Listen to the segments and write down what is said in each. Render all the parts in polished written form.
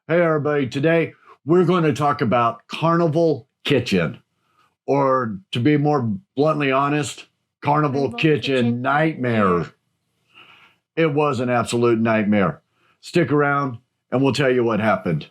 Hey, everybody. Today, we're going to talk about Carnival Kitchen, or to be more bluntly honest, Carnival Kitchen Nightmare. It was an absolute nightmare. Stick around and we'll tell you what happened.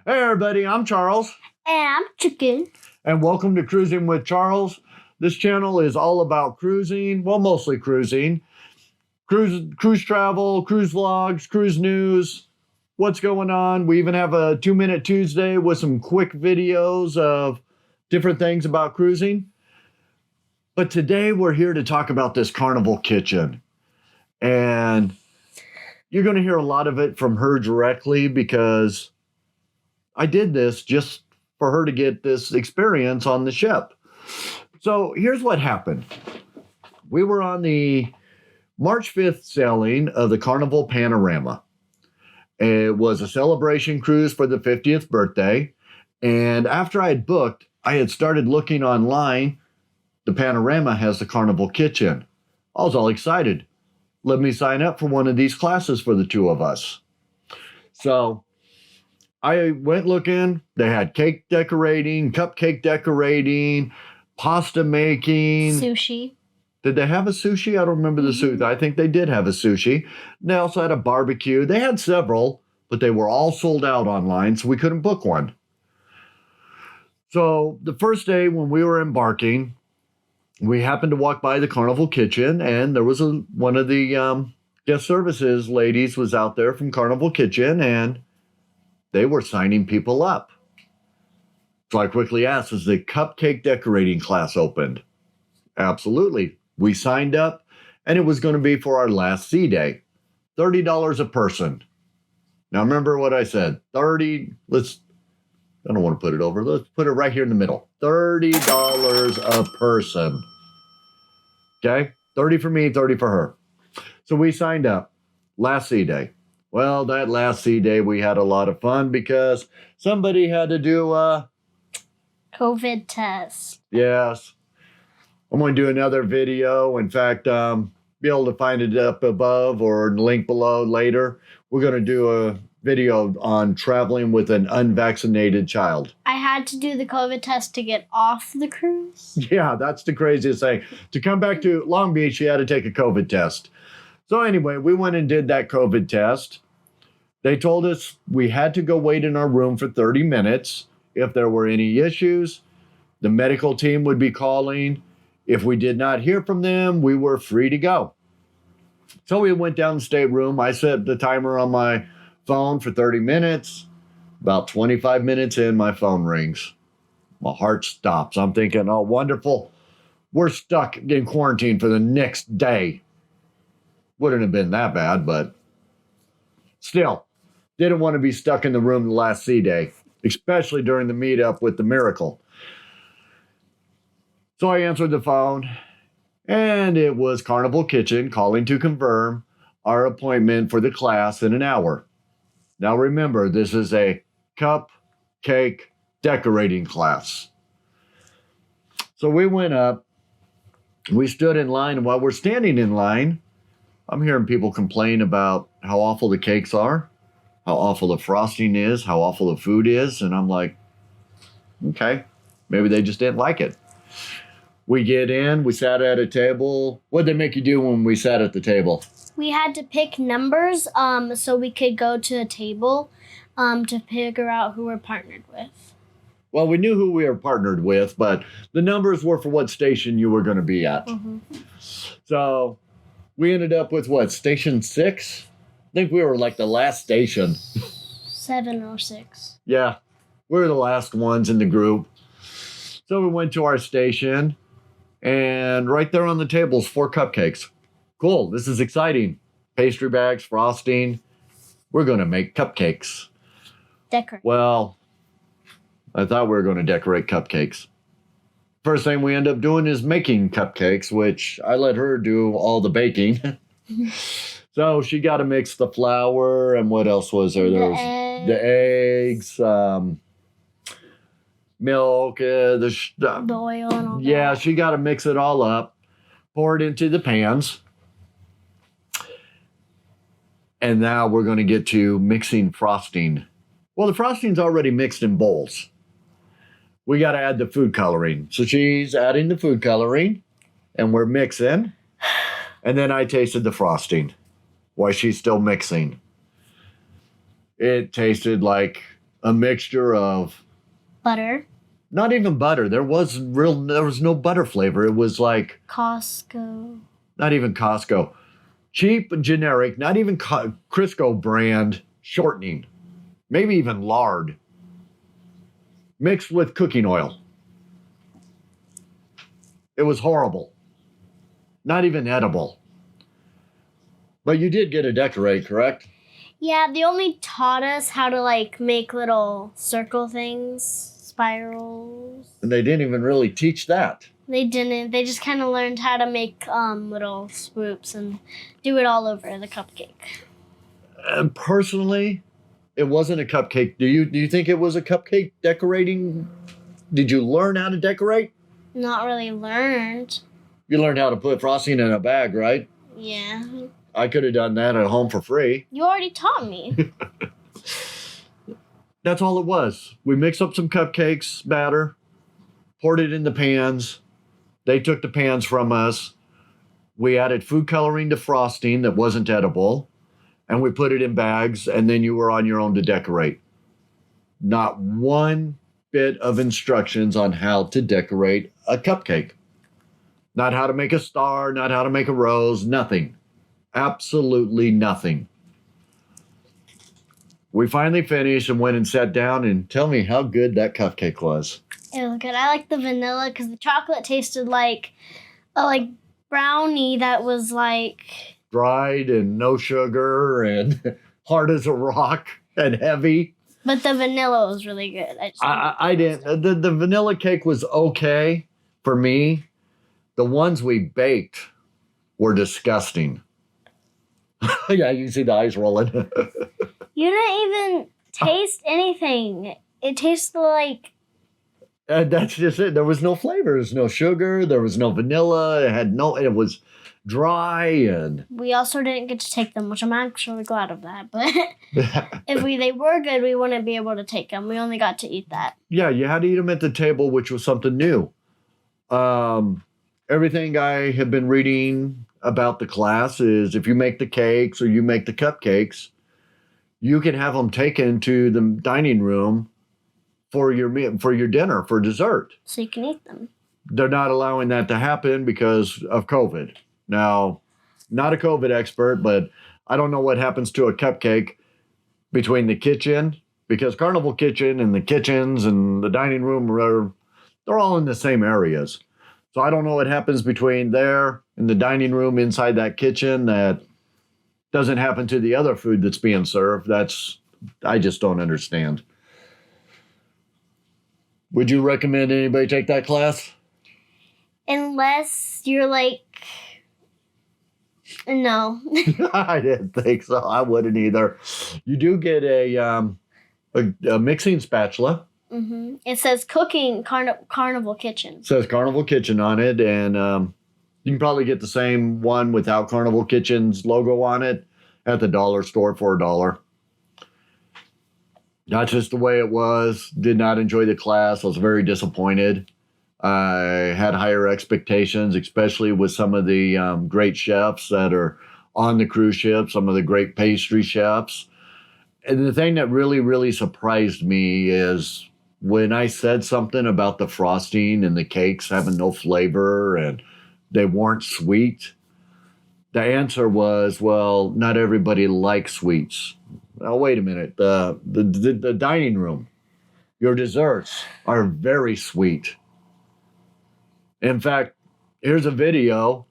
Hey, everybody. I'm Charles. And I'm Chicken. And welcome to Cruising with Charles. This channel is all about cruising, well, mostly cruising, cruise travel, cruise vlogs, cruise news, what's going on. We even have a 2-Minute Tuesday with some quick videos of different things about cruising. But today we're here to talk about this Carnival Kitchen. And you're going to hear a lot of it from her directly because I did this just for her to get this experience on the ship. So here's what happened. We were on the March 5th sailing of the Carnival Panorama. It was a celebration cruise for the 50th birthday. And after I had booked, I had started looking online. The Panorama has the Carnival Kitchen. I was all excited. Let me sign up for one of these classes for the two of us. So I went looking. They had cake decorating, cupcake decorating, pasta making. Sushi. Did they have a sushi? I don't remember the sushi. I think they did have a sushi. They also had a barbecue. They had several, but they were all sold out online, so we couldn't book one. So the first day when we were embarking, we happened to walk by the Carnival Kitchen, and there was one of the guest services ladies was out there from Carnival Kitchen, and they were signing people up. So I quickly asked, is the cupcake decorating class opened? Absolutely. We signed up, and it was going to be for our last sea day. $30 a person. Now remember what I said. I don't want to put it over. Let's put it right here in the middle. $30 a person. Okay? 30 for me, 30 for her. So we signed up. Last sea day. Well, that last sea day, we had a lot of fun because somebody had to do a COVID test. Yes. I'm going to do another video. In fact, be able to find it up above or link below later. We're going to do a video on traveling with an unvaccinated child. I had to do the COVID test to get off the cruise. Yeah, that's the craziest thing. To come back to Long Beach, you had to take a COVID test. So anyway, we went and did that COVID test. They told us we had to go wait in our room for 30 minutes. If there were any issues, the medical team would be calling. If we did not hear from them, we were free to go. So we went down the stateroom. I set the timer on my phone for 30 minutes. About 25 minutes in, my phone rings. My heart stops. I'm thinking, oh, wonderful. We're stuck in quarantine for the next day. Wouldn't have been that bad, but still, didn't want to be stuck in the room the last sea day, especially during the meetup with the Miracle. So I answered the phone, and it was Carnival Kitchen calling to confirm our appointment for the class in an hour. Now remember, this is a cupcake decorating class. So we went up, we stood in line, and while we're standing in line, I'm hearing people complain about how awful the cakes are, how awful the frosting is, how awful the food is. And I'm like, okay, maybe they just didn't like it. We get in, we sat at a table. What did they make you do when we sat at the table? We had to pick numbers so we could go to a table to figure out who we're partnered with. Well, we knew who we were partnered with, but the numbers were for what station you were going to be at. Mm-hmm. So we ended up with what, station 6? I think we were like the last station. 7 or 6. Yeah, we were the last ones in the group. So we went to our station, and right there on the tables, 4 cupcakes. Cool, this is exciting. Pastry bags, frosting. We're going to make cupcakes. Decorate. Well, I thought we were going to decorate cupcakes. First thing we end up doing is making cupcakes, which I let her do all the baking. So she got to mix the flour, and what else was there? There was the eggs, milk, the oil and all that. Yeah, she got to mix it all up, pour it into the pans. And now we're going to get to mixing frosting. Well, the frosting's already mixed in bowls. We got to add the food coloring. So she's adding the food coloring, and we're mixing. And then I tasted the frosting while she's still mixing. It tasted like a mixture of butter. Not even butter. There was no butter flavor. It was like Costco. Not even Costco. Cheap, generic, not even Crisco brand shortening. Maybe even lard. Mixed with cooking oil. It was horrible. Not even edible. But you did get to decorate, correct? Yeah, they only taught us how to like make little circle things, spirals. And they didn't even really teach that. They didn't. They just kind of learned how to make little swoops and do it all over the cupcake. And personally, it wasn't a cupcake. Do you think it was a cupcake decorating? Did you learn how to decorate? Not really learned. You learned how to put frosting in a bag, right? Yeah. I could have done that at home for free. You already taught me. That's all it was. We mixed up some cupcakes batter, poured it in the pans. They took the pans from us. We added food coloring to frosting that wasn't edible, and we put it in bags, and then you were on your own to decorate. Not one bit of instructions on how to decorate a cupcake. Not how to make a star, not how to make a rose, nothing. Absolutely nothing. We finally finished and went and sat down, and tell me how good that cupcake was. It was good. I like the vanilla because the chocolate tasted like a brownie that was like dried and no sugar and hard as a rock and heavy. But the vanilla was really good. I didn't. The vanilla cake was okay for me. The ones we baked were disgusting. Yeah, you can see the eyes rolling. You didn't even taste anything. It tasted like... And that's just it. There was no flavors, no sugar. There was no vanilla. It was dry and... We also didn't get to take them, which I'm actually glad of that. But if they were good, we wouldn't be able to take them. We only got to eat that. Yeah, you had to eat them at the table, which was something new. Everything I have been reading about the class is if you make the cakes or you make the cupcakes, you can have them taken to the dining room for your dinner, for dessert. So you can eat them. They're not allowing that to happen because of COVID. Now, not a COVID expert, but I don't know what happens to a cupcake between the kitchen, because Carnival Kitchen and the kitchens and the dining room they're all in the same areas. So I don't know what happens between there and the dining room inside that kitchen that doesn't happen to the other food that's being served. I just don't understand. Would you recommend anybody take that class? Unless you're no. I didn't think so. I wouldn't either. You do get a mixing spatula. Mm-hmm. It says cooking Carnival Kitchen. It says Carnival Kitchen on it, and you can probably get the same one without Carnival Kitchen's logo on it at the dollar store for $1. That's just the way it was. Did not enjoy the class. I was very disappointed. I had higher expectations, especially with some of the great chefs that are on the cruise ship, some of the great pastry chefs. And the thing that really, really surprised me is when I said something about the frosting and the cakes having no flavor and they weren't sweet, the answer was, well, not everybody likes sweets. Now, wait a minute. The dining room, your desserts are very sweet. In fact, here's a video.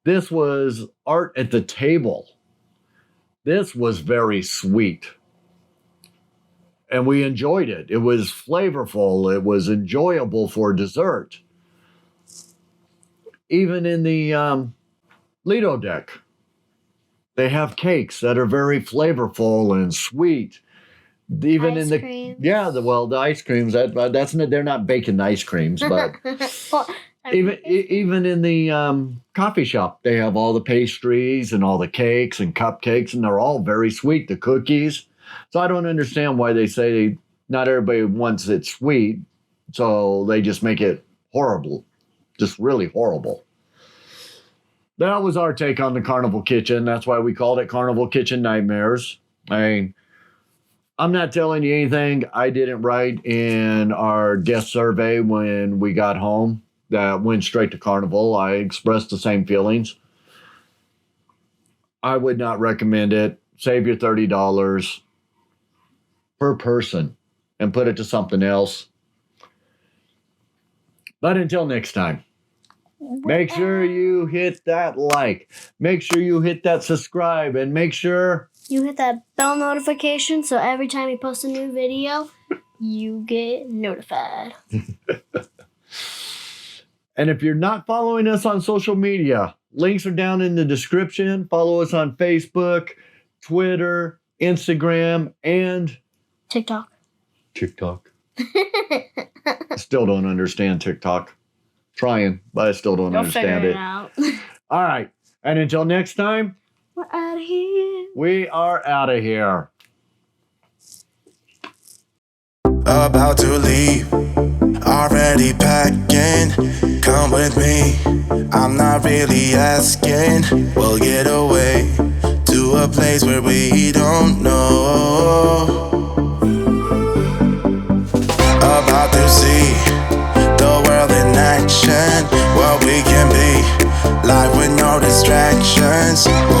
This was art at the table. This was very sweet. and we enjoyed it. It was flavorful. It was enjoyable for dessert. Even in the Lido deck, they have cakes that are very flavorful and sweet. Even Ice in the creams. the ice creams that's they're not baking ice creams, but Well, even in the coffee shop, they have all the pastries and all the cakes and cupcakes, and they're all very sweet. The cookies. So I don't understand why they say not everybody wants it sweet, so they just make it horrible, just really horrible. That was our take on the Carnival Kitchen. That's why we called it Carnival Kitchen Nightmares. I mean, I'm not telling you anything I didn't write in our guest survey when we got home that went straight to Carnival. I expressed the same feelings. I would not recommend it. Save your $30 per person and put it to something else. But until next time, make sure you hit that like, make sure you hit that subscribe, and make sure you hit that bell notification so every time we post a new video, you get notified. And if you're not following us on social media, links are down in the description. Follow us on Facebook, Twitter, Instagram, and TikTok. I still don't understand TikTok. Trying, but I still don't understand it. Out. All right. And until next time, we're out of here. We are out of here. About to leave, already packing. Come with me, I'm not really asking. We'll get away to a place where we don't know. About to see the world in action, what we can be, life with no distractions.